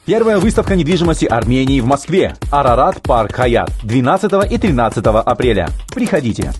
Первая выставка недвижимости Армении в Москве. Арарат Парк Хаят. 12 и 13 апреля. Приходите.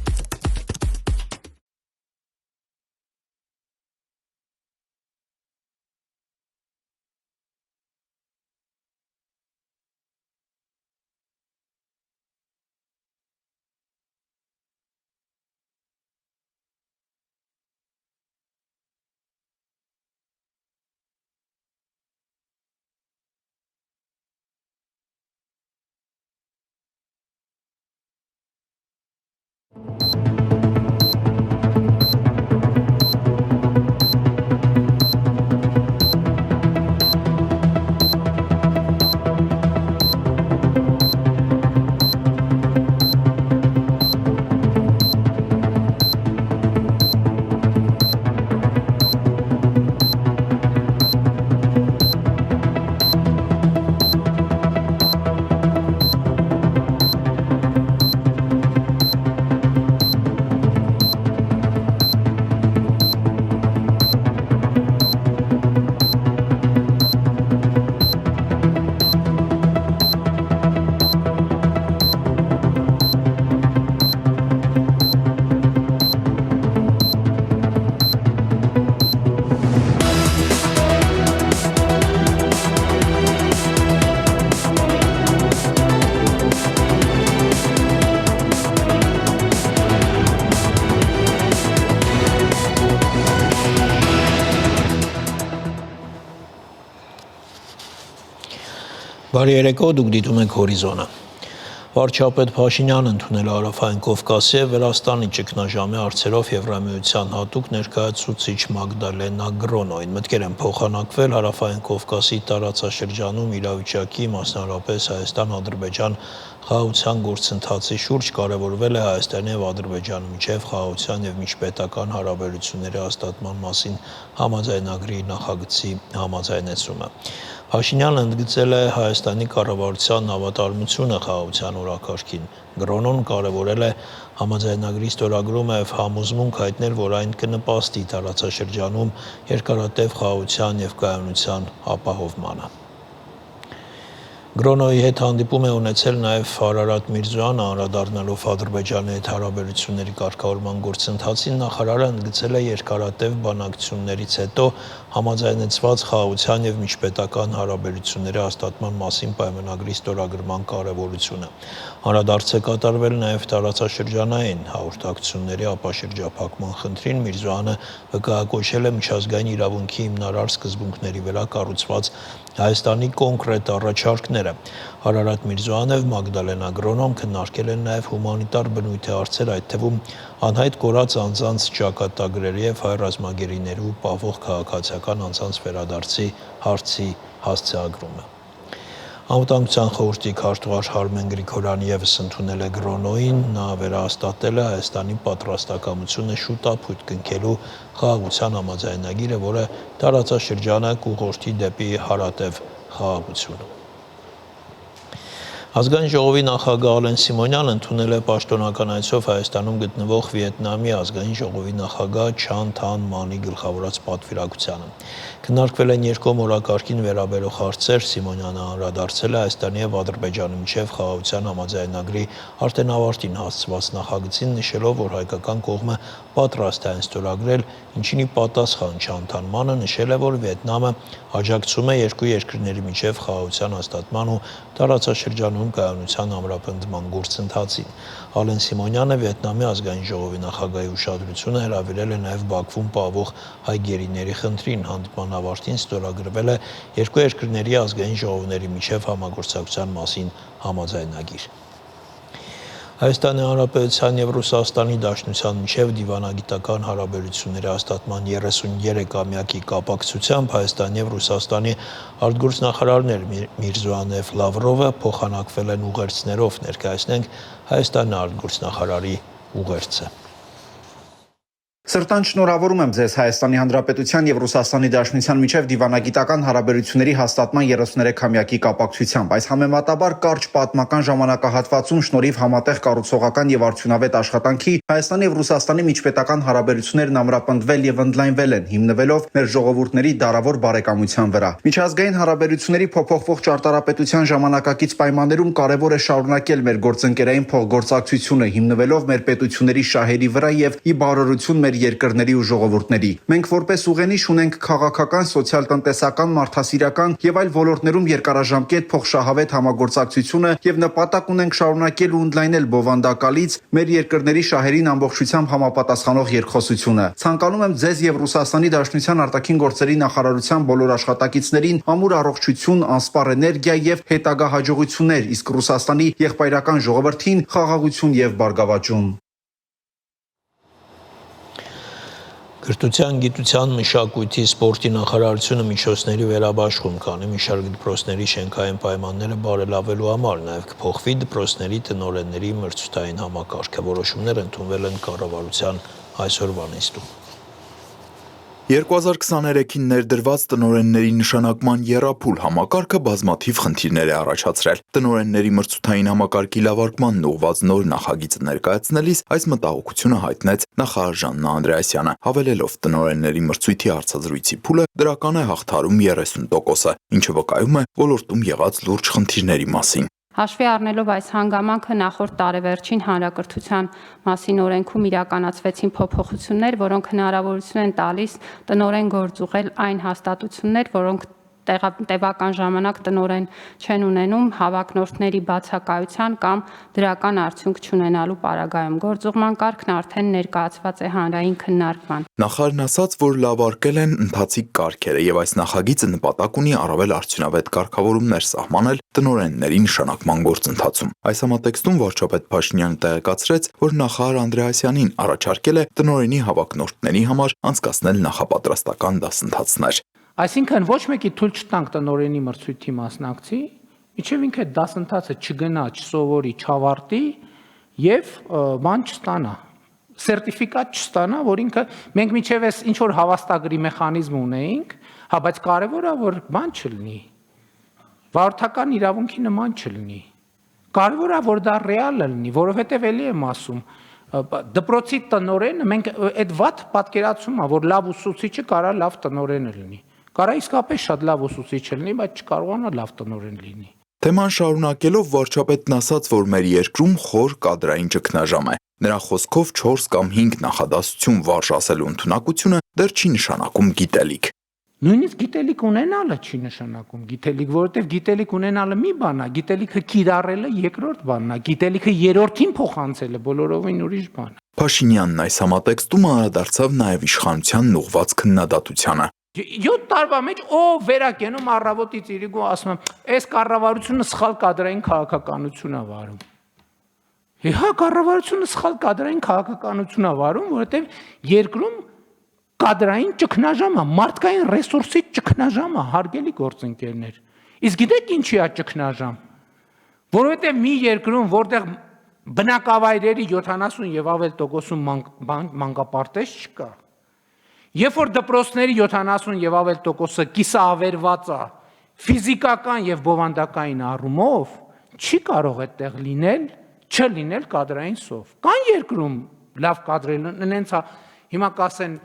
Բարի երեկո, դուք դիտում եք Հորիզոնը։ Վարչապետ Փաշինյանն ընդունել Հարավային Կովկասի եւ Վրաստանի ճգնաժամի հարցերով Եվրամիության հատուկ ներկայացուցիչ Մագդալենա Գրոնոին։ Մտքեր են փոխանակվել Հարավային Կովկասի տարածաշրջանում իրավիճակի, մասնավորապես Հայաստան-Ադրբեջան խաղաղության գործընթացի շուրջ կարևորվել է Հայաստանի եւ Ադրբեջանի միջև խաղաղության եւ միջպետական հարաբերությունների հաստատման մասին համաձայնագրի նախագծի համաձայնեցումը։ Փաշինյանը ընդգծել է Հայաստանի կառավարության հավատարմությունը խաղաղության օրակարգին։ Գրոնոն կարևորել է համաձայնագրի ստորագրումը եւ համոզմունք հայտնել, որ այն կնպաստի տարածաշրջանում երկարատև խաղաղության եւ կայունության ապահովմանը։ Գրոնոյի հետ հանդիպում է ունեցել նաև Արարատ Միրզոյանը, անդրադառնալով Ադրբեջանի հետ հարաբերությունների կարգավորման գործընթացին, նախարարը ընդգծել է երկարատև բանակցություններից հետո համաձայնեցված խաղաղության եւ միջպետական հարաբերությունների հաստատման մասին պայմանագրի ստորագրման կարևորությունը։ Անդրադարձ է կատարվել նաև տարածաշրջանային հաղորդակցությունների ապաշրջափակման խնդրին։ Միրզոյանը վկայակոչել է միջազգային իրավունքի հիմնարար սկզբունքների վրա կառուցված Հայաստանի կոնկրետ առաջարկները։ Արարատ Միրզոյանը եւ Մագդալենա Գրոնոն քննարկել են նաեւ հումանիտար բնույթի հարցեր, այդ թվում անհայտ կորած անձանց ճակատագրերի եւ հայ ռազմագերիներու պահվող քաղաքացիական անձանց վերադարձի հարցի հասցեագրումը։ Անվտանգության խորհրդի քարտուղար Հարմեն Գրիգորյանը եւս ընդունել է Գրոնոյին, նա վերահաստատել է Հայաստանի պատրաստակամությունը շուտապույտ կնքելու խաղաղության համաձայնագիրը, որը տարածաշրջանը կուղղորդի դեպի հարատև խաղաղություն։ Ազգային ժողովի նախագահ Ալեն Սիմոնյանն ընդունել է պաշտոնական այցով Հայաստանում գտնվող Վիետնամի ազգային ժողովի նախագահ Չան Թան Մանի գլխավորած պատվիրակությանը։ Քննարկվել են երկկողմ օրակարգին վերաբերող հարցեր։ Սիմոնյանը անդրադարձել է Հայաստանի եւ Ադրբեջանի միջև խաղաղության համաձայնագրի արդեն ավարտին հասցված նախագծին, նշելով, որ հայկական կողմը պատրաստ է այն ստորագրել, ինչին ի պատասխան Չան Թան Մանը նշել է, որ Վիետնամը աջակցում է երկու երկրների միջև խաղաղության հաստատման ու տարածաշրջանում կայունության ամրապնդման գործընթացին։ Ալեն Սիմոնյանը Վիետնամի ազգային ժողովի նախագահի ուշադրությունը հրավիրել է նաև Բաքվում պահվող հայ գերիների խնդրին։ Հանդիպման ավարտին ստորագրվել է երկու երկրների ազգային ժողովների միջև համագործակցության մասին համաձայնագիր։ Հայաստանի Հանրապետության եւ Ռուսաստանի Դաշնության միջև դիվանագիտական հարաբերությունների հաստատման 33-ամյակի կապակցությամբ Հայաստանի եւ Ռուսաստանի արտգործնախարարներ Միրզոյան եւ Լավրովը փոխանակվել են ուղերձներով։ Ներկայացնենք Հայաստանի արտգործնախարարի ուղերձը։ Սրտան շնորհավորում եմ ձեզ Հայաստանի Հանրապետության եւ Ռուսաստանի Դաշնության միջև դիվանագիտական հարաբերությունների հաստատման 33-ամյակի կապակցությամբ, այս համեմատաբար կարճ պատմական ժամանակահատվածում շնորհիվ համատեղ կառուցողական եւ արդյունավետ աշխատանքի Հայաստանի եւ Ռուսաստանի միջպետական հարաբերություններն ամրապնդվել եւ ընդլայնվել են, հիմնվելով մեր ժողովուրդների դարավոր բարեկամության վրա։ Միջազգային հարաբերությունների փոփոխվող ճարտարապետության ժամանակակից պայմաններում կարևոր է շարունակել մեր գործընկերային փոխգործակցությունը, հիմնվելով մեր պետությունների շահերի վրա եւ ի բարօրություն մեր երկրների ու ժողովուրդների։ Մենք որպես ուղենիշ ունենք քաղաքական, սոցիալ-տնտեսական, մարդասիրական եւ այլ ոլորտներում երկարաժամկետ փոխշահավետ համագործակցությունը եւ նպատակ ունենք շարունակել ու ընդլայնել բովանդակալից մեր երկրների շահերին ամբողջությամբ համապատասխանող երկխոսությունը։ Ցանկանում եմ ձեզ եւ Ռուսաստանի Դաշնության արտաքին գործերի նախարարության բոլոր աշխատակիցներին ամուր առողջություն, անսպառ էներգիա եւ հետագա հաջողություններ, իսկ Ռուսաստանի եղբայրական ժողովրդին խաղաղություն եւ բարգավաճում։ Կրթության, գիտության, մշակույթի, սպորտի նախարարությունը միջոցների վերաբաշխում կանի մի շարք դպրոցների շենքային պայմանները բարելավելու համար, նաև կփոխվի դպրոցների տնօրենների մրցութային համակարգը։ Որոշումներ ընդունվել են կառավարության այսօրվա նիստում։ 2023-ին ներդրված տնօրենների նշանակման եռափուլ համակարգը բազմաթիվ խնդիրներ է առաջացրել։ Տնօրենների մրցութային համակարգի լավարկմանն ուղղված նոր նախագիծը ներկայացնելիս այս մտահոգությունը հայտնեց նախարար Ժաննա Անդրեասյանը, հավելելով տնօրենների մրցույթի հարցազրույցի փուլը դրական է հաղթարում 30%-ը, ինչը վկայում է ոլորտում եղած լուրջ խնդիրների մասին։ Հաշվի առնելով այս հանգամանքը նախորդ տարեվերջին հանրակրթության մասին օրենքում իրականացվեցին փոփոխություններ, որոնք հնարավորություն են տալիս տնօրեն գործուղել այն հաստատություններ, որոնք տևական ժամանակ տնօրեն չեն ունենում հավակնորդների բացակայության կամ դրական արդյունք չունենալու պարագայում։ Գործուղման կարգն արդեն ներկայացված է հանրային քննարկման։ Նախարարն ասաց, որ լավարկել են ընթացիկ կարգերը եւ այս նախագիծը նպատակ ունի առավել արդյունավետ կարգավորումներ սահմանել տնօրենների նշանակման գործընթացում։ Այս համատեքստում վարչապետ Փաշինյանը տեղեկացրեց, որ նախարար Անդրեասյանին առաջարկել է տնօրենի հավակնորդների համար անցկացնել նախապատրաստական դասընթացներ։ Այսինքն ոչ մեկի թույլ չտանք տնօրենի մրցույթի մասնակցի, մինչև ինքը այդ դասընթացը չգնա, չսովորի, չավարտի եւ բան չստանա, սերտիֆիկատ չստանա, որ ինքը մենք մինչև այս ինչ որ հավաստագրի մեխանիզմ ունեինք, հա, բայց կարևորը որ բան չլինի, վարորդական իրավունքի նման չլինի։ Կարևորը որ դա ռեալ լինի, որովհետեւ էլի եմ ասում, դպրոցի տնօրենը մենք այդ վատ պատկերացումը, որ լավ ուսուցիչը կարա լավ տնօրենը լինի։ Կարա իսկապես շատ լավ ուսուցիչ լինի, բայց չկարողանա լավ տնօրեն լինի։ Թեման շարունակելով վարչապետն ասաց, որ մեր երկրում խոր կադրային ճգնաժամ է։ Նրա խոսքով 4 կամ 5 նախադասություն վարժ ասելու ընդունակությունը դեռ չի նշանակում գիտելիք։ Նույնիսկ գիտելիք ունենալը չի նշանակում գիտելիք, որովհետև գիտելիք ունենալը մի բան է, գիտելիքը կիրառելը երկրորդ բանն է, գիտելիքը երրորդին փոխանցելը բոլորովին ուրիշ բան է։ Փաշինյանն այս համատեքստում անդրադարձավ նաև իշխանությանն ուղղված քննադատությանը։ 7 տարվա մեջ վերակենում առավոտից իրիկու ասում եմ, այս կառավարությունը սխալ կադրային քաղաքականություն է վարում։ Հա, կառավարությունը սխալ կադրային քաղաքականություն է վարում, որովհետև երկրում կադրային ճգնաժամ է, մարդկային ռեսուրսի ճգնաժամ է, հարգելի գործընկերներ։ Իսկ գիտեք ինչի է ճգնաժամ։ Որովհետև մի երկրում, որտեղ բնակավայրերի 70 եւ ավել տոկոսում մանկապարտեզ չկա, երբ որ դպրոցների 70 եւ ավել տոկոսը կիսաավերված է ֆիզիկական եւ բովանդակային առումով, չի կարող այդտեղ լինել, չլինել կադրային սով։ Կան երկրում լավ կադրել ունենց, հիմա կասեն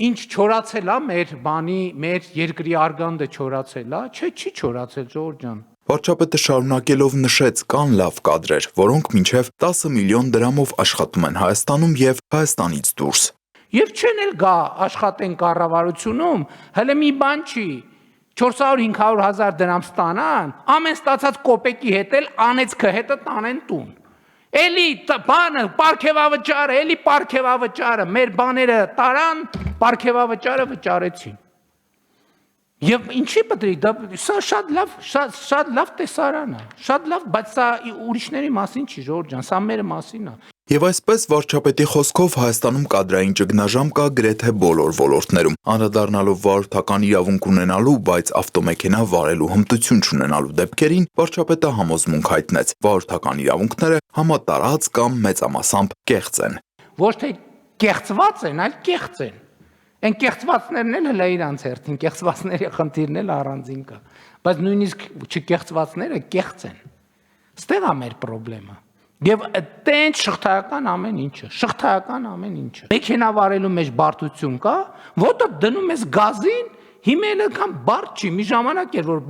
ինչ չորացել է մեր երկրի արգանդը չորացել է, չի չորացել, Ժողովուրդ ջան։ Վարչապետը շարունակելով նշեց, կան լավ կադրեր, որոնք մինչև 10 միլիոն դրամով աշխատում են Հայաստանում եւ Հայաստանից դուրս։ Եվ չեն էլ գա աշխատեն կառավարությունում, հələ մի բան չի, 400-500 հազար դրամ ստանան, ամեն ստացած կոպեկի հետ էլ անեցքը հետը տանեն տուն։ Էլի բանը, պարգևավճարը, էլի պարգևավճարը, մեր բաները տարան, պարգևավճարը վճարեցին։ Եվ ինչի պետք է, սա շատ լավ տեսարան է, շատ լավ, բայց սա ուրիշների մասին չի, Ժողովուրդ ջան, սա մեր մասին է։ Եվ այսպես վարչապետի խոսքով Հայաստանում կադրային ճգնաժամ կա գրեթե բոլոր ոլորտներում, անդրադառնալով վարորդական իրավունք ունենալու, բայց ավտոմեքենա վարելու հմտություն չունենալու դեպքերին, վարչապետը համոզմունք հայտնեց, վարորդական իրավունքները համատարած կամ մեծամասամբ կեղծ են։ Ոչ թե կեղծված են, այլ կեղծ են։ Այն կեղծվածներն էլ հələ իրանց հերթին, կեղծվածների խնդիրն էլ առանձին կա։ Բայց նույնիսկ չկեղծվածները կեղծ են։ Ստեղ է մեր խնդրեմը։ Եվ տենց շղթայական ամեն ինչը։ Մեքենա վարելու մեջ բարդություն կա, որտեղ դնում ես գազին, հիմա էլ կան բարդ չի, մի ժամանակ էր որ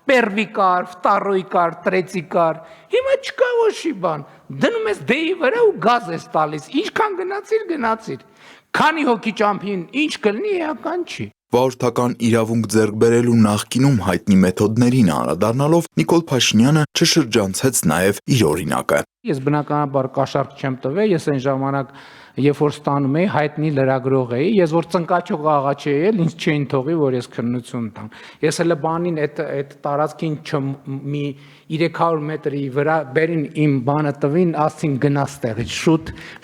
պերվի կար, վտարոյի կար, տրեցի կար, հիմա չկա ոչի բան։ Դնում ես դեի վրա ու գազ ես տալիս, ինչքան գնացիր։ Քանի հոգի ճամփին ինչ կլինի էական չի։ Վարորդական իրավունք ձեռք բերելու նախկինում հայտնի մեթոդներին անդրադառնալով Նիկոլ Փաշինյանը չշրջանցեց նաև իր օրինակը։ Ես բնականաբար կաշառք չեմ տվել, ես այն ժամանակ երբ որ ստանում էի հայտնի լրագրող էի, ես որ ծնկաչող աղաչի էի, ինձ չէին թողի որ ես քննություն տամ։ Ես հələ բանին այդ տարածքին մի 300 մետրի վրա բերին իմ բանը տվին, ասին գնա ստեղից,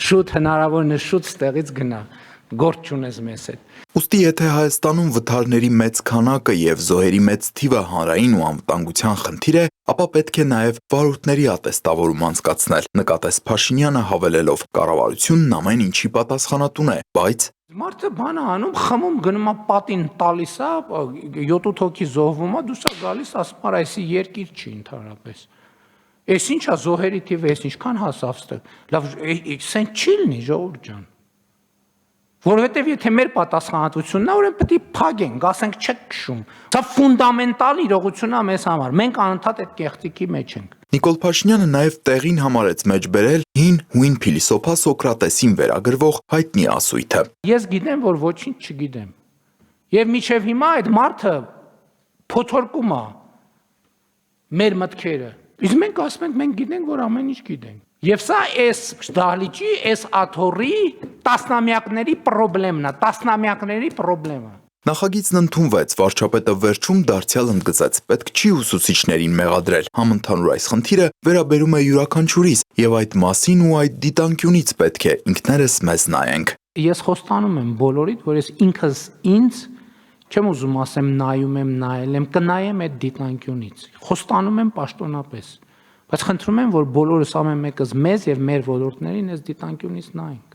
շուտ հնարավորինս շուտ ստեղից գնա։ Գործ չունես մեզ հետ։ Ուստի եթե Հայաստանում վթարների մեծ քանակը եւ զոհերի մեծ թիվը հանրային ու անվտանգության խնդիր է, ապա պետք է նաեւ վարորդների ատեստավորում անցկացնել, նկատեց Փաշինյանը հավելելով. կառավարությունն ամեն ինչի պատասխանատուն է, բայց Մարդը բանը անում, խմում, գնում է պատին տալիս է, 7-8 հոգի զոհվում է, դուրս է գալիս, ասում է, այսի երկիր չի ընդհանրապես։ Էս ինչա զոհերի թիվը, էս ինչքան հասավ ստեղ։ Լավ, սեն չի լինի, ժողովուրդ ջան։ Որովհետև եթե մեր պատասխանատվությունն է, ուրեմն պետք է փագենք, ասենք չեք քշում։ Սա ֆունդամենտալ իրողություն է մեզ համար։ Մենք անընդհատ այդ կեղտիկի մեջ ենք։ Նիկոլ Փաշինյանը նաև տեղին համարեց մեջբերել հին փիլիսոփա Սոկրատեսին վերագրվող հայտնի ասույթը։ Ես գիտեմ, որ ոչինչ չգիտեմ։ Եվ մինչև հիմա այդ մարդը փոթորկում է մեր մտքերը։ Իսկ մենք ասում ենք, մենք գիտենք, որ ամեն ինչ գիտենք։ Եվ սա այս դահլիճի, այս աթոռի տասնամյակների խնդրեմն է։ Նախագիծն ընդունվեց, վարչապետը վերջում դարձյալ ընդգծեց, պետք չի ուսուցիչներին մեղադրել, համընդհանուր այս խնդիրը վերաբերում է յուրաքանչյուրիս եւ այդ մասին ու այդ դիտանկյունից պետք է ինքներս մեզ նայենք։ Ես խոստանում եմ բոլորիդ, որ ես ինքս ինձ չեմ ուզում ասեմ նայում եմ, նայել եմ, կնայեմ այդ դիտանկյունից։ Խոստանում եմ պաշտոնապես։ Բայց խնդրում եմ, որ բոլորս ամեն մեկս մեզ եւ մեր ոլորտներին այս դիտանկյունից նայենք։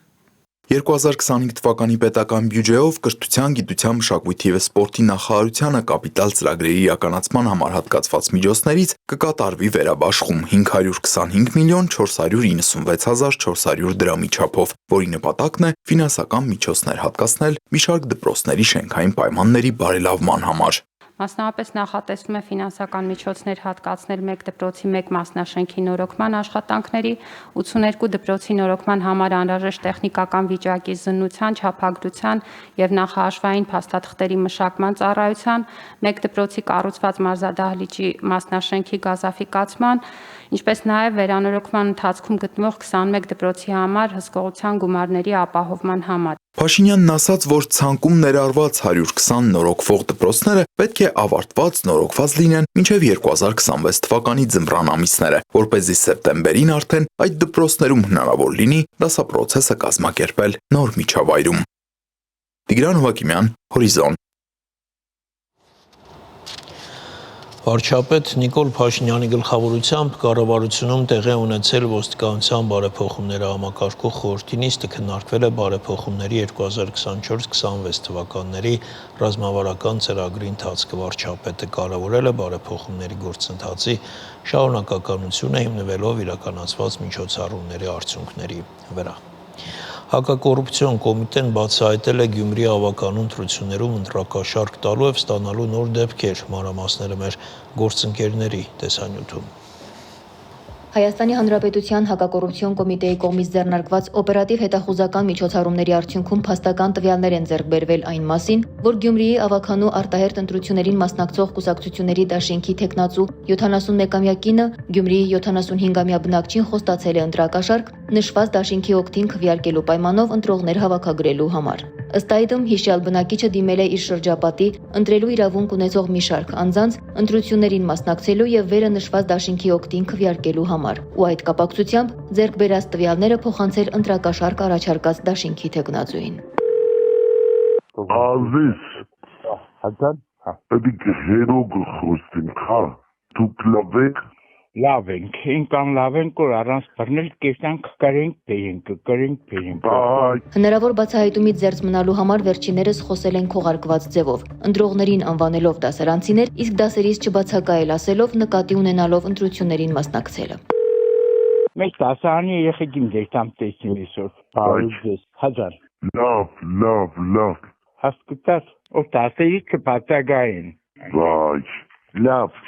2025 թվականի պետական բյուջեով կրթության, գիտության, մշակույթի և սպորտի նախարարությանը կապիտալ ծրագրերի իրականացման համար հատկացված միջոցներից կկատարվի վերաբաշխում 525 միլիոն 496 հազար 400 դրամի չափով, որի նպատակն է ֆինանսական միջոցներ հատկացնել մի շարք դպրոցների շենքային պայմանների բարելավման համար։ Մասնավորապես նախատեսվում է ֆինանսական միջոցներ հատկացնել 1 դպրոցի 1 մասնաշենքի նորոգման աշխատանքների, 82 դպրոցի նորոգման համար անհրաժեշտ տեխնիկական վիճակի զննության, չափագրության եւ նախահաշվային փաստաթղթերի մշակման ծառայության, 1 դպրոցի կառուցված մարզադահլիճի մասնաշենքի գազաֆիկացման, ինչպես նաեւ վերանորոգման ընթացքում գտնվող 21 դպրոցի համար հսկողության գումարների ապահովման համար։ Փաշինյանն ասաց, որ ցանկում ներառված 120 նորոգվող դպրոցները պետք է ավարտված նորոգված լինեն մինչև 2026 թվականի ձմռան ամիսները, որպեսզի սեպտեմբերին արդեն այդ դպրոցներում հնարավոր լինի դասապրոցեսը կազմակերպել նոր միջավայրում։ Տիգրան Հովակիմյան, Հորիզոն։ Վարչապետ Նիկոլ Փաշինյանի գլխավորությամբ կառավարությունում տեղի ունեցել ոստիկանության բարեփոխումները համակարգող խորհրդի նիստը քննարկվել է բարեփոխումների 2024-26 թվականների ռազմավարական ծրագրի ընթացքը։ Վարչապետը կարևորել է բարեփոխումների գործընթացի շարունակականությունը հիմնվելով իրականացված միջոցառումների արդյունքների վրա։ Հակակոռուպցիոն կոմիտեն բացահայտել է Գյումրի ավականու ընտրություններում ընտրակաշառք տալու եւ ստանալու նոր դեպքեր, մանրամասները մեր գործընկերների տեսանյութում։ Հայաստանի Հանրապետության հակակոռուպցիոն կոմիտեի կողմից ձեռնարկված օպերատիվ հետախուզական միջոցառումների արդյունքում փաստական տվյալներ են ձեռք բերվել այն մասին, որ Գյումրիի ավականու արտահերթ ընտրություններին մասնակցող կուսակցությունների դաշինքի թեկնածու 71-ամյա կինը Գյումրիի 75-ամյա բնակչին խոստացել է ընտրակաշառք նշված դաշինքի օգտին քվեարկելու պայմանով ընտրողներ հավաքագրելու համար։ Ըստ այդմ հիշյալ բնակիչը դիմել է իր շրջապատի ընտրելու իրավունք ունեցող մի շարք անձանց ընտրություններին մասնակցելու եւ վերը նշված դաշինքի օգտին քվեարկելու համար, ու այդ կապակցությամբ ձեռք բերած տվյալները փոխանցել ընտրակաշառք առաջարկած դաշինքի թեկնածուին։ Ազիզ, հատան, էդիկ հերոգ խոստին, հա, դուք լավ եք, Լավ ենք, ինքան լավ ենք, որ առանց բռնել կեսանք կրենք։ Հնարավոր բացահայտումից զերծ մնալու համար վերջիններս խոսել են քողարկված ձևով, ընտրողներին անվանելով դասարանցիներ, իսկ դասերից չբացակայել ասելով նկատի ունենալով ընտրություններին մասնակցելը։ Մեծ դասարանի երեխեքին դերտամ տեսին այսօր, բարուձես, 1000։ Լավ։ Հասկացած, որ դասերից չբացակայեն։ Լավ։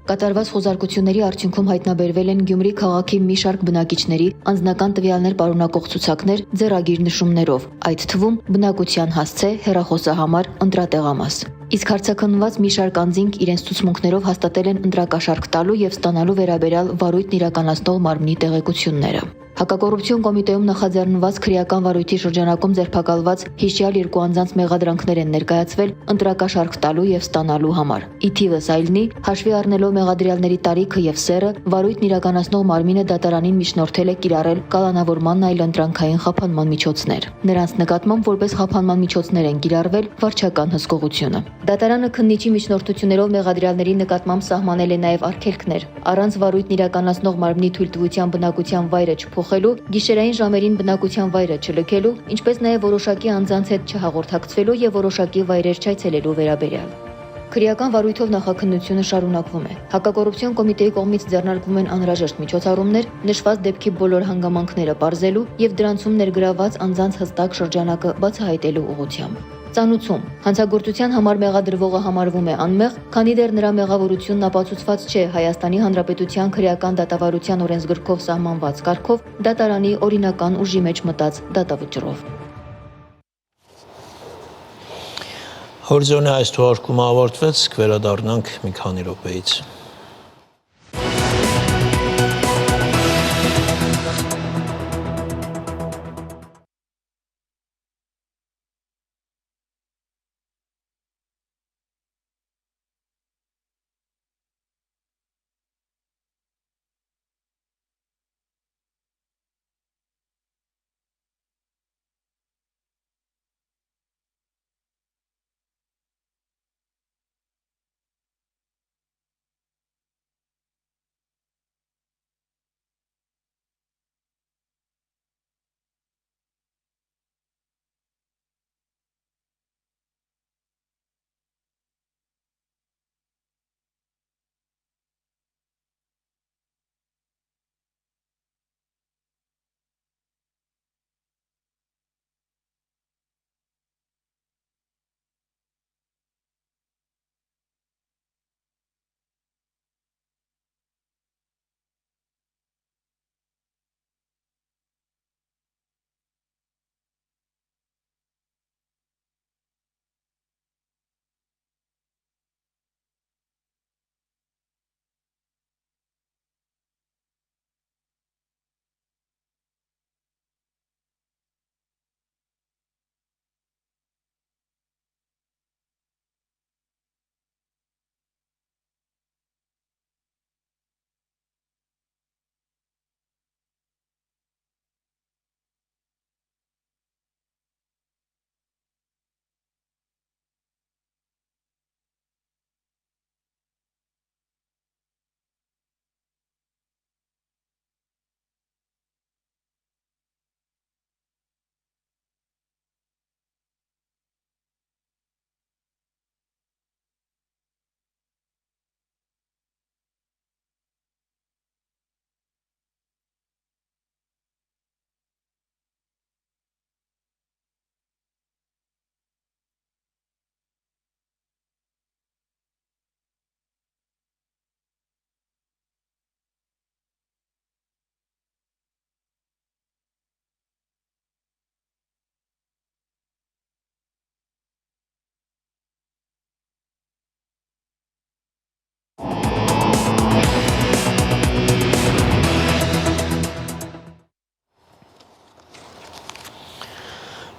Կատարված խոզարկությունների արդյունքում հայտնաբերվել են Գյումրի քաղաքի մի շարք բնակիչների անձնական տվյալներ պարունակող ցուցակներ ձեռագիր նշումներով, այդ թվում բնակության հասցե, հեռախոսահամար, ընտրատեղամաս։ Իսկ հարցաքննված մի շարք անձինք իրենց ցուցմունքներով հաստատել են ընտրակաշառք տալու եւ ստանալու վերաբերյալ վարույթն իրականացնող մարմնի տեղեկությունները։ Հակակոռուպցիոն կոմիտեում նախաձեռնված քրեական վարույթի շրջանակում ձերբակալված հիշյալ երկու անձանց մեղադրանքներ են ներկայացվել ընտրակաշառք տալու եւ ստանալու համար։ Ի թիվս այլնի, հաշվի առնելով մեղադրյալների տարիքը եւ սեռը, վարույթն իրականացնող մարմինը դատարանին միջնորդել է կիրառել կալանավորման այլընտրանքային խափանման միջոցներ։ Նրանց նկատմամբ որպես խափանման միջոցներ են կիրառվել վարչական հսկողությունը։ Դատարանը քննիչի միջնորդություններով մեղադրյալների նկատմամբ սահմանել է նաեւ արգելքներ։ Առանց վարույթն իրականացնող մարմնի թույլտվության բնակության վայրը փոխելու, գիշերային ժամերին բնակության վայրը չլքելու, ինչպես նաև որոշակի անձանց հետ չհաղորդակցվելու եւ որոշակի վայրեր չայցելելու վերաբերյալ։ Քրեական վարույթով նախաքննությունը շարունակվում է։ Հակակոռուպցիոն կոմիտեի կողմից ձեռնարկվում են անհրաժեշտ միջոցառումներ նշված դեպքի բոլոր հանգամանքները պարզելու եւ դրանցում ներգրաված անձանց հստակ շրջանակը բացահայտելու ուղղությամբ։ Ծանուցում հանցագործության համար մեղադրվողը համարվում է անմեղ, քանի դեռ նրա մեղավորությունն ապացուցված չէ Հայաստանի Հանրապետության քրեական դատավարության օրենսգրքով սահմանված կարգով դատարանի օրինական ուժի մեջ մտած դատավճռով։ Հորիզոնի այս թողարկումը ավարտվեց, կվերադառնանք մի քանի րոպեից։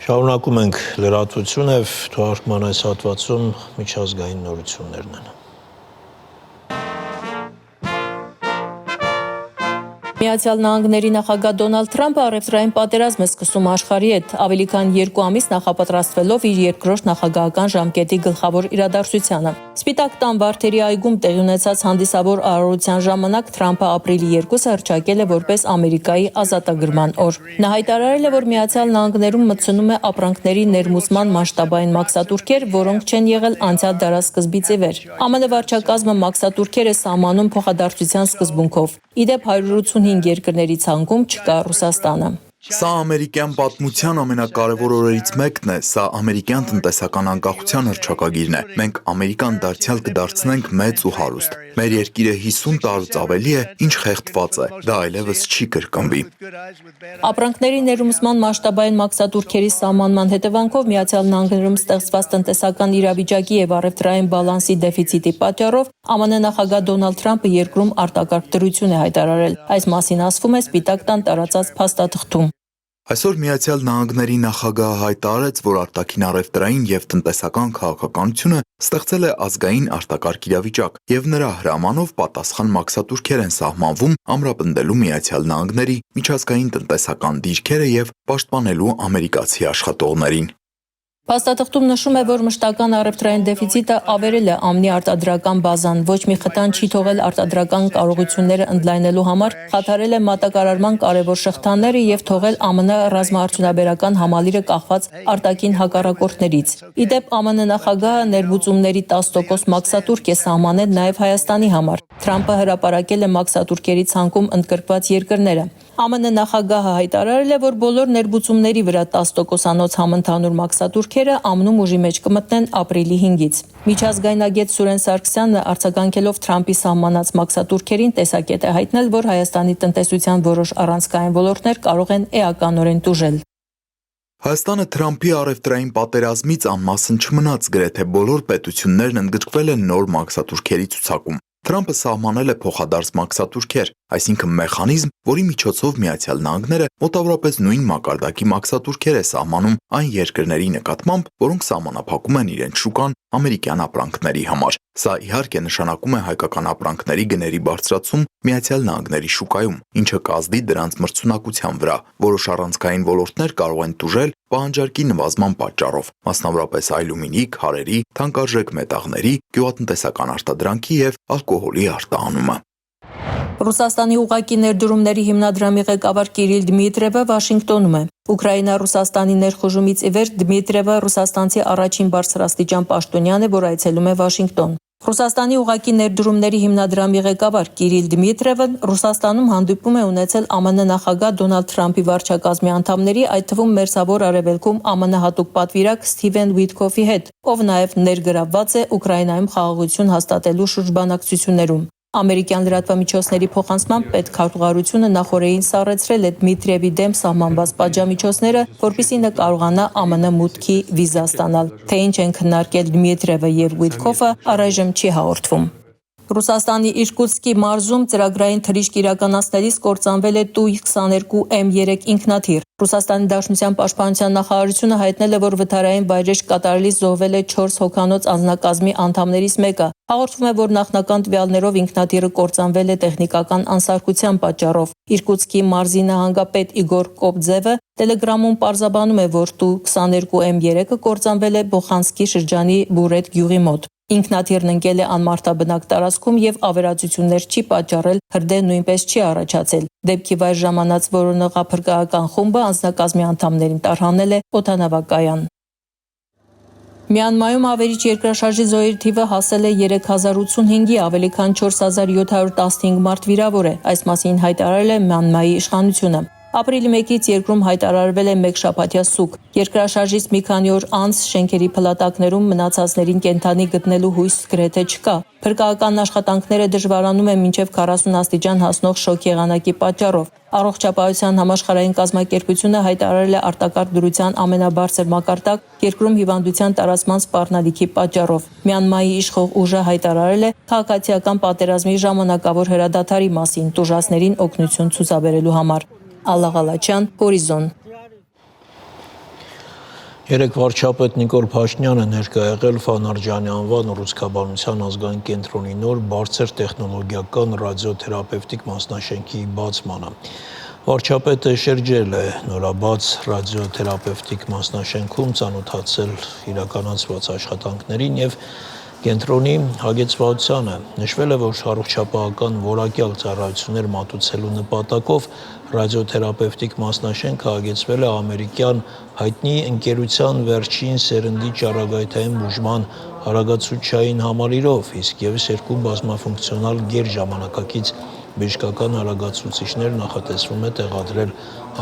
Շարունակում ենք լրատվությունը եւ թողարկման այս հատվածում միջազգային նորություններն են։ Միացյալ Նահանգների նախագահ Դոնալդ Թրամփը առևտրային պատերազմ է սկսում աշխարհի հետ, ավելի քան 2 ամիս նախապատրաստվելով իր երկրորդ նախագահական ժամկետի գլխավոր իրադարձությանը։ Սպիտակ տան Վարդերի այգում տեղի ունեցած հանդիսավոր արարողության ժամանակ Թրամփը ապրիլի 2-ը հռչակել է որպես Ամերիկայի ազատագրման օր։ Նա հայտարարել է, որ Միացյալ Նահանգներում մտցնում է ապրանքների ներմուծման մասշտաբային մաքսատուրքեր, որոնք չեն եղել անցյալ դարասկզբից ի վեր։ ԱՄՆ վարչակազմը մաքսատուրքեր է սահմանում փոխադարձության սկզբունքով։ Իդեպ 185 երկրների ցանկում չկա Ռուսաստանը։ Սա ամերիկյան պատմության ամենակարևոր օրերից մեկն է, սա ամերիկյան տնտեսական անկախության հռչակագիրն է։ Մենք Ամերիկան դարձյալ կդարձնենք մեծ ու հարուստ։ Մեր երկիրը 50 տարուց ավելի է, ինչ խեղդված է, դա այլևս չի կրկնվի։ Ապրանքների ներմուծման մասշտաբային մաքսատուրքերի սահմանման հետևանքով Միացյալ Նահանգներում ստեղծված տնտեսական իրավիճակի եւ առևտրային բալանսի դեֆիցիտի պատճառով ԱՄՆ նախագահ Դոնալդ Թրամփը երկրում արտակարգ դրություն է հայտարարել։ Այս մասին ասվում է Սպիտակ տան տարածած փաստաթղթում։ Այսօր Միացյալ Նահանգների նախագահը հայտարարեց, որ արտաքին առևտրային եւ տնտեսական քաղաքականությունը ստեղծել է ազգային արտակարգ իրավիճակ եւ նրա հրամանով պատասխան մաքսատուրքեր են սահմանվում ամրապնդելու Միացյալ Նահանգների միջազգային տնտեսական դիրքերը եւ պաշտպանելու ամերիկացի աշխատողներին։ Փաստաթղթում նշում է, որ մշտական առևտրային դեֆիցիտը ավերել է ԱՄՆ-ի արտադրական բազան, ոչ մի խթան չի թողել արտադրական կարողությունները ընդլայնելու համար, խաթարել է մատակարարման կարևոր շղթաները եւ թողել ԱՄՆ ռազմաարդյունաբերական համալիրը կախված արտաքին հակառակորդներից։ Իդեպ ԱՄՆ նախագահը ներմուծումների 10% մաքսատուրք է սահմանել նաեւ Հայաստանի համար։ Թրամփը հրապարակել է մաքսատուրքերի ցանկում ընդգրկված երկրները։ ԱՄՆ նախագահը հայտարարել է, որ բոլոր ներմուծումների վրա 10%-անոց համընդհանուր մաքսատուրքերը ԱՄՆ-ում ուժի մեջ կմտնեն ապրիլի 5-ից։ Միջազգայնագետ Սուրեն Սարգսյանը արձագանքելով Թրամփի սահմանած մաքսատուրքերին տեսակետ է հայտնել, որ Հայաստանի տնտեսության որոշ առանցքային ոլորտներ կարող են էականորեն տուժել։ Հայաստանը Թրամփի առևտրային պատերազմից անմասն չմնաց, գրեթե բոլոր պետություններն ընդգրկվել են նոր մաքսատուրքերի ցուցակում։ Թրամփը սահմանել է փոխադարձ մաքսատուրքեր, այսինքն մեխանիզմ, որի միջոցով Միացյալ Նահանգները մոտավորապես նույն մակարդակի մաքսատուրքեր է սահմանում այն երկրների նկատմամբ, որոնք սահմանափակում են իրենց շուկան ամերիկյան ապրանքների համար։ Սա իհարկե նշանակում է հայկական ապրանքների գների բարձրացում Միացյալ Նահանգների շուկայում, ինչը կազդի դրանց մրցունակության վրա։ Որոշ առանցքային ոլորտներ կարող են տուժել պահանջարկի նվազման պատճառով, մասնավորապես ալյումինի, քարերի, թանկարժեք մետաղների, գյուղատնտեսական արտադրանքի եւ ալկոհոլի արտահանումը։ Ռուսաստանի ուղղակի ներդրումների հիմնադրամի ղեկավար Կիրիլ Դմիտրևը Վաշինգտոնում է։ Ուկրաինա-Ռուսաստանի ներխուժումից ի վեր Դմիտրևը ռուսաստանցի առաջին բարձրաստիճան պաշտոնյան է, որ այցելում է Վաշինգտոն։ Ռուսաստանի ուղղակի ներդրումների հիմնադրամի ղեկավար Կիրիլ Դմիտրևն Ռուսաստանում հանդիպում է ունեցել ԱՄՆ նախագահ Դոնալդ Թրամփի վարչակազմի անդամների, այդ թվում Մերձավոր Արևելքում ԱՄՆ հատուկ պատվիրակ Սթիվեն Ուիթքոֆի հետ, ով նաև ներգրավված է Ուկրաինայում խաղաղություն հաստատելու շրջբանակցություններում։ Ամերիկյան լրատվամիջոցների փոխանցմամբ պետքարտուղարությունը նախորդին սառեցրել է Դմիտրիևի դեմ սահմանված պատժամիջոցները, որպեսզի նա կարողանա ԱՄՆ մուտքի վիզա ստանալ։ Թե ինչ են քննարկել Դմիտրիևը եւ Ուիթքոֆը, առայժմ չի հաղորդվում։ Ռուսաստանի Իրկուտսկի մարզում ծրագրային թռիչք իրականացնելիս կործանվել է Tu-22M3 ինքնաթիռ։ Ռուսաստանի Դաշնության պաշտպանության նախարարությունը հայտնել է, որ վթարային վայրեջք կատարելիս զոհվել է 4 հոգանոց անձնակազմի անդամներից մեկը։ Հաղորդվում է, որ նախնական տվյալներով ինքնաթիռը կործանվել է տեխնիկական անսարքության պատճառով։ Իրկուտսկի մարզի նահանգապետ Իգոր Կոբձևը Telegram-ում պարզաբանում է, որ Tu-22M3-ը կործանվել է Բոխանսկի շրջանի Բուրետ գյուղի մոտ։ Ինքնաթիռն ընկել է անմարդաբնակ տարածքում եւ ավերածություններ չի պատճառել, հրդեհ նույնպես չի առաջացել։ Դեպքի վայր ժամանած որոնողափրկական խումբը անձնակազմի անդամներին տարհանել է օդանավակայան։ Մյանմարում ավերիչ երկրաշարժի զոհերի թիվը հասել է 3085-ի, ավելի քան 4715 մարդ վիրավոր է։ Այս մասին հայտարարել է Մյանմարի իշխանությունը։ Ապրիլի 1-ից երկրում հայտարարվել է մեկ շաբաթյա սուկ։ Երկրաշարժից մի քանի օր անց շենքերի փլատակներում մնացածներին կենթանի գտնելու հույս գրեթե չկա։ Փրկական աշխատանքները դժվարանում են մինչև 40 աստիճան հասնող շոկ եղանակի պատճառով։ Առողջապահության համաշխարհային կազմակերպությունը հայտարարել է արտակարգ դրության ամենաբարձր մակարդակ երկրում հիվանդության տարածման սպառնալիքի պատճառով։ Մյանմարի իշխող ուժը հայտարարել է քաղաքացիական պատերազմի ժամանակավոր հրադադարի մասին տուժածներին օգնություն ցուցաբերելու համար։ Ալլա Ղալաչյան, Հորիզոն։ Երեկ վարչապետ Նիկոլ Փաշինյանը ներկա եղել Ֆանարջյանի անվան ուռուցքաբանության ազգային կենտրոնի նոր բարձր տեխնոլոգիական ռադիոթերապևտիկ մասնաշենքի բացմանը։ Վարչապետը շրջել է նորաբաց ռադիոթերապևտիկ մասնաշենքում, ծանոթացել իրականացված աշխատանքներին եւ կենտրոնի հագեցվածությանը։ Նշվել է, որ առողջապահական որակյալ ծառայություններ մատուցելու նպատակով ռադիոթերապևտիկ մասնաշենքը հագեցվել է ամերիկյան հայտնի ընկերության վերջին սերնդի ճառագայթային բուժման արագացուցչային համալիրով, իսկ ևս երկու բազմաֆունկցիոնալ գերժամանակակից բժշկական արագացուցիչներ նախատեսվում է տեղադրել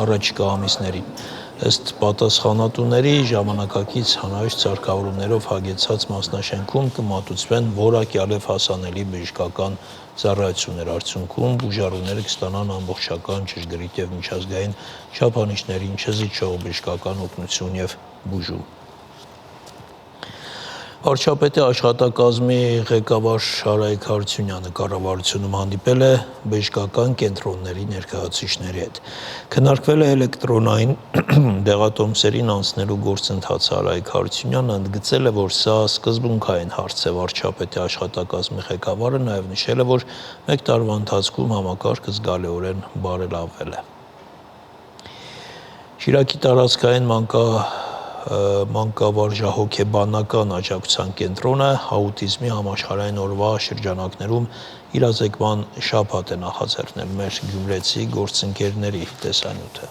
առաջիկա ամիսներին։ Ըստ պատասխանատուների, ժամանակակից հանրայց սարքավորումներով հագեցած մասնաշենքում կմատուցվեն որակյալ եւ հասանելի բժշկական ծառայություններ, արդյունքում բուժառուները կստանան ամբողջական, ճշգրիտ եւ միջազգային չափանիշներին չզիջող բժշկական օգնություն եւ բուժում։ Վարչապետի աշխատակազմի ղեկավար Շարայք Հարությունյանը կառավարությունում հանդիպել է բժշկական կենտրոնների ներկայացուցիչների հետ։ Քննարկվել է էլեկտրոնային դեղատոմսերին անցնելու գործընթացը։ Շարայք Հարությունյանը ընդգծել է, որ սա սկզբունքային հարց է։ Վարչապետի աշխատակազմի ղեկավարը նաև նշել է, որ մեկ տարվա ընթացքում համակարգը զգալիորեն բարելավվել է։ Շիրակի տարածքային մանկավարժահոգեբանական աջակցության կենտրոնը աուտիզմի համաշխարհային օրվա շրջանակներում իրազեկման շաբաթ է նախաձեռնել։ Մեր գյումրեցի գործընկերների տեսանյութը։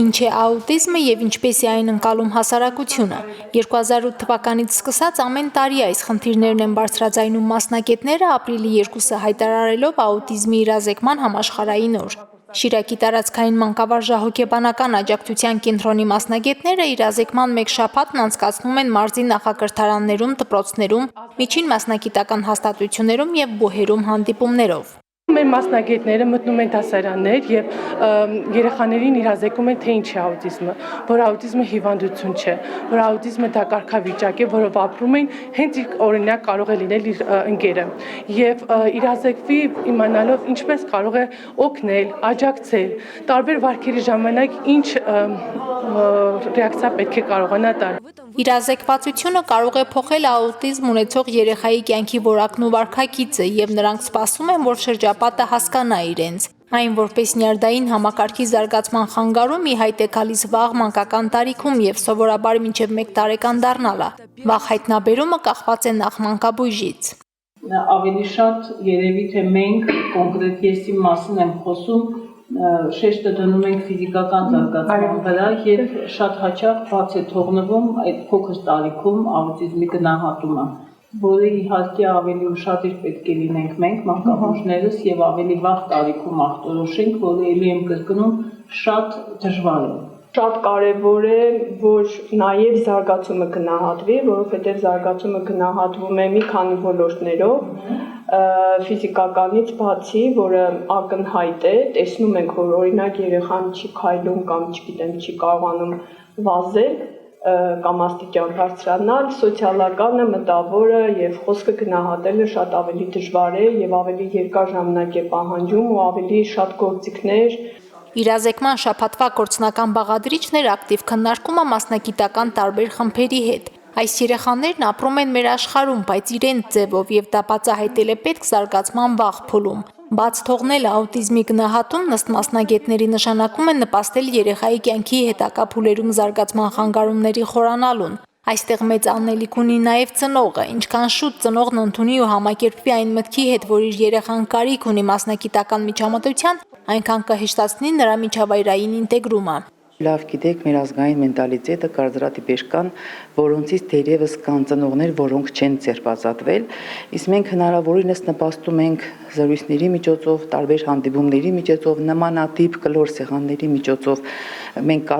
Ինչ է աուտիզմը եւ ինչպես է այն ընկալում հասարակությունը։ 2008 թվականից սկսած ամեն տարի այս խնդիրներն են բարձրաձայնում մասնագետները ապրիլի 2-ը հայտարարելով աուտիզմի իրազեկման համաշխարհային օր։ Շիրակի տարածքային մանկավարժահոգեբանական աջակցության կենտրոնի մասնագետները իրազեկման մեկ շաբաթն անցկացնում են մարզի նախակրթարաններում, դպրոցներում, միջին մասնագիտական հաստատություններում եւ բուհերում հանդիպումներով։ Մեր մասնագետները մտնում են դասարաններ եւ երեխաներին իրազեկում են, թե ինչ է աուտիզմը, որ աուտիզմը հիվանդություն չէ, որ աուտիզմը դա կարգավիճակ է, որով ապրում են, հենց օրինակ կարող է լինել իր ընկերը եւ իրազեկվի իմանալով ինչպես կարող է օգնել, աջակցել, տարբեր վարքերի ժամանակ ինչ ռեակցիա պետք է կարողանա տալ։ Իրազեկվածությունը կարող է փոխել աուտիզմ ունեցող երեխայի կյանքի որակն ու վարքագիծը եւ նրանք սպասում են, որ շրջապատը հասկանա իրենց։ Այն որպես նյարդային համակարգի զարգացման խանգարում ի հայտ է գալիս վաղ մանկական տարիքում եւ սովորաբար մինչեւ 1 տարեկան դառնալը։ Վաղ հայտնաբերումը կախված է նախ մանկաբույժից։ Ավելի շատ երևի թե մենք կոնկրետ եսի մասին եմ խոսում, շեշտը դնում ենք ֆիզիկական զարգացման վրա եւ շատ հաճախ բաց է թողնվում այդ փոքր տարիքում աուտիզմի գնահատումը, որը իհարկե ավելի ուշադիր պետք է լինենք մենք մանկաբույժներս եւ ավելի վաղ տարիքում ախտորոշենք, որը ելի եմ կրկնում շատ դժվար է։ Շատ կարևոր է, որ նաև զարգացումը գնահատվի, որովհետև զարգացումը գնահատվում է մի քանի ոլորտներով, ֆիզիկականից բացի, որը ակնհայտ է, տեսնում ենք, որ օրինակ երեխան չի քայլում կամ չգիտեմ, չի կարողանում վազել կամ աստիճան բարձրանալ, սոցիալականը, մտավորը եւ խոսքը գնահատելը շատ ավելի դժվար է եւ ավելի երկար ժամանակ է պահանջում ու ավելի շատ գործիքներ։ Իրազեկման շաբաթվա գործնական բաղադրիչն էր ակտիվ քննարկումը մասնագիտական տարբեր խմբերի հետ։ Այս երեխաներն ապրում են մեր աշխարհում, բայց իրենց ձևով եւ դա բացահայտել է պետք զարգացման վաղ փուլում։ Բաց թողնել աուտիզմի գնահատումն ըստ մասնագետների նշանակում է նպաստել երեխայի կյանքի հետագա փուլերում զարգացման խանգարումների խորանալուն։ Այստեղ մեծ անելիք ունի նաև ծնողը, ինչքան շուտ ծնողն ընդունի ու համակերպվի այն մտքի հետ, որ իր երեխան կարիք ունի մասնագիտական միջամտության, այնքան կհեշտացնի նրա միջավայրային ինտեգրումը։ Լավ գիտեք, մեր ազգային մենտալիտետը կարծրատիպեր կան, որոնցից թերևս կան ծնողներ, որոնք չեն ձերբազատվել, իսկ մենք հնարավորինս նպաստում ենք զրույցների միջոցով, տարբեր հանդիպումների միջոցով, նմանատիպ կլոր սեղանների միջոցով մենք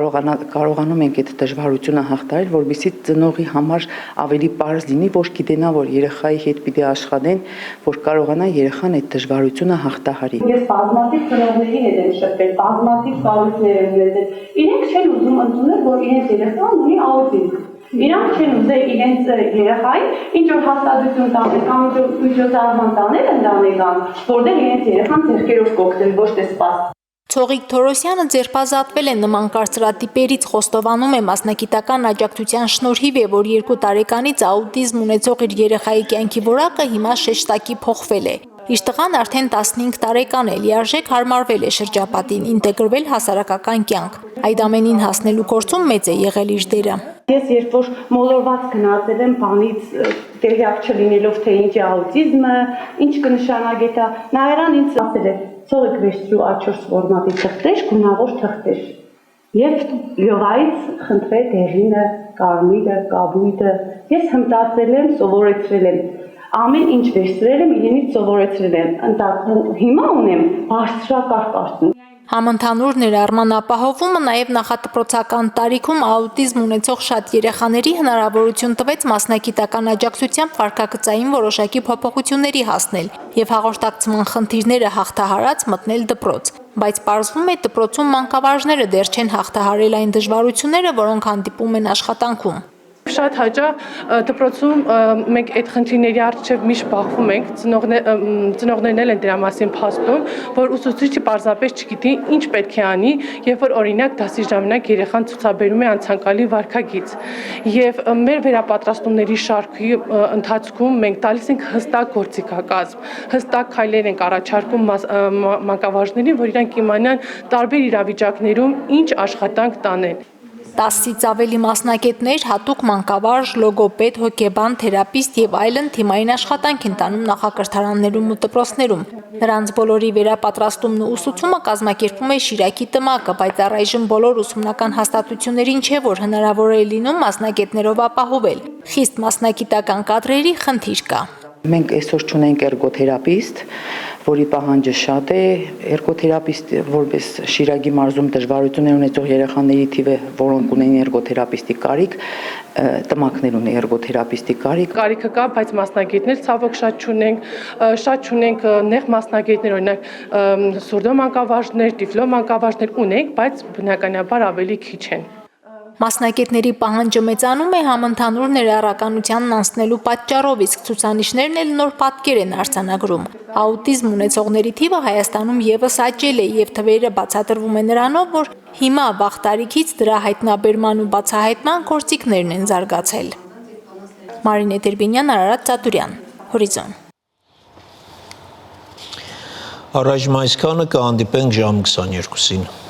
կարողանում ենք այդ դժվարությունը հաղթահարել, որովհետեւ ծնողի համար ավելի պարզ լինի, որ գիտենա, որ երեխայի հետ պիտի աշխատեն, որ կարողանա երեխան այդ դժվարությունը հաղթահարի։ Ես բազմաթիվ ծնողների հետ եմ շփվել, բազմաթիվ կառույցներ եմ ունեցել։ Իրենք չեն ուզում ընդունել, որ իրենց երեխան ունի աուտիզմ։ Իրանք չեն ուզել իրենց երեխային ինչ որ հաստատություն տանել կամ միջոցառման տանել ընտանեկան, որտեղ իրենց երեխան ձեռքերով կօգտեն, ոչ թե սպասի։ Ցողիկ Թորոսյանը ձերբազատվել է նման կարծրատիպերից, խոստովանում է մասնագիտական աջակցության շնորհիվ է, որ 2 տարեկանից աուտիզմ ունեցող իր երեխայի կյանքի որակը հիմա 6 տակի փոխվել է։ Իր տղան արդեն 15 տարեկան է, լիարժեք հարմարվել է շրջապատին, ինտեգրվել հասարակական կյանք։ Այդ ամենին հասնելու գործում մեծ է եղել իր դերը։ Ես երբ որ մոլորված գնացել եմ բանից տեղյակ չլինելով թե ինչ է աուտիզմը, ինչ կնշանակի դա, Նայրան ինձ ասել է ցողիկ վեճրու A4 ֆորմատի թղթեր, գունավոր թղթեր։ Եվ լյովայից խնդրե դեղինը, կարմիրը, կաբույտը։ Ես հմտացել եմ, սովորեցրել եմ։ Ամեն ինչ վերցրել եմ, իրենից սովորեցրել եմ։ Հիմա ունեմ բարձրակարգ արդյունք։ Համընդհանուր ներառման ապահովումը նաև նախադպրոցական տարիքում աուտիզմ ունեցող շատ երեխաների հնարավորություն տվեց մասնագիտական աջակցությամբ վարքագծային որոշակի փոփոխությունների հասնել եւ հաղորդակցման խնդիրները հաղթահարած մտնել դպրոց։ Բայց պարզվում է դպրոցում մանկավարժները դեռ չեն հաղթահարել այն դժվարությունները, որոնք հանդիպում են աշխատանքում։ Շատ հաճախ դպրոցում մենք այդ խնդիրների առջև միշտ բախվում ենք, ծնողներն են դրա մասին փաստում, որ ուսուցիչը պարզապես չգիտի ինչ պետք է անի, երբ որ օրինակ դասի ժամանակ երեխան ցուցաբերում է անցանկալի վարքագիծ։ Եվ մեր վերապատրաստումների շարքի ընթացքում մենք տալիս ենք հստակ գործիքակազմ, հստակ քայլեր ենք առաջարկում մանկավարժներին, որ իրանք իմանան տարբեր իրավիճակներում ինչ աշխատանք տանեն։ 10-ից ավելի մասնագետներ, հատուկ մանկավարժ, լոգոպեդ, հոգեբան, թերապիստ եւ այլն թիմային աշխատանք են տանում նախակրթարաններում ու դպրոցներում։ Նրանց բոլորի վերապատրաստումն ու ուսուցումը կազմակերպում է Շիրակի տմակը, բայց առայժմ բոլոր ուսումնական հաստատություններին չէ, որ հնարավոր է լինում մասնագետներով ապահովել։ Խիստ մասնագիտական կադրերի խնդիր կա։ Մենք այսօր ունենք էրգոթերապիստ, որի պահանջը շատ է, էրգոթերապիստ որպես Շիրակի մարզում դժվարություններ ունեցող երեխաների թիվը, որոնք ունեն էրգոթերապիստի կարիք, տմակներ ունեն էրգոթերապիստի կարիք։ Կարիքը կա, բայց մասնագետներ ցավոք շատ չունենք նեղ մասնագետներ, օրինակ սուրդո մանկավարժներ, տիֆլո մանկավարժներ ունենք, բայց բնականաբար ավելի քիչ են։ Մասնագետների պահանջը մեծանում է համընդհանուր ներառականությանն անցնելու պատճառով, իսկ ցուցանիշներն էլ նոր պատկեր են արձանագրում։ Աուտիզմ ունեցողների թիվը Հայաստանում եւս աճել է եւ թվերը բացատրվում է նրանով, որ հիմա վաղ տարիքից դրա հայտնաբերման ու բացահայտման գործիքներն են զարգացել։ Մարինե Տերբինյան, Արարատ Ծատուրյան, Հորիզոն։ Առայժմ այսքանը, կհանդիպենք ժամ 22-ին։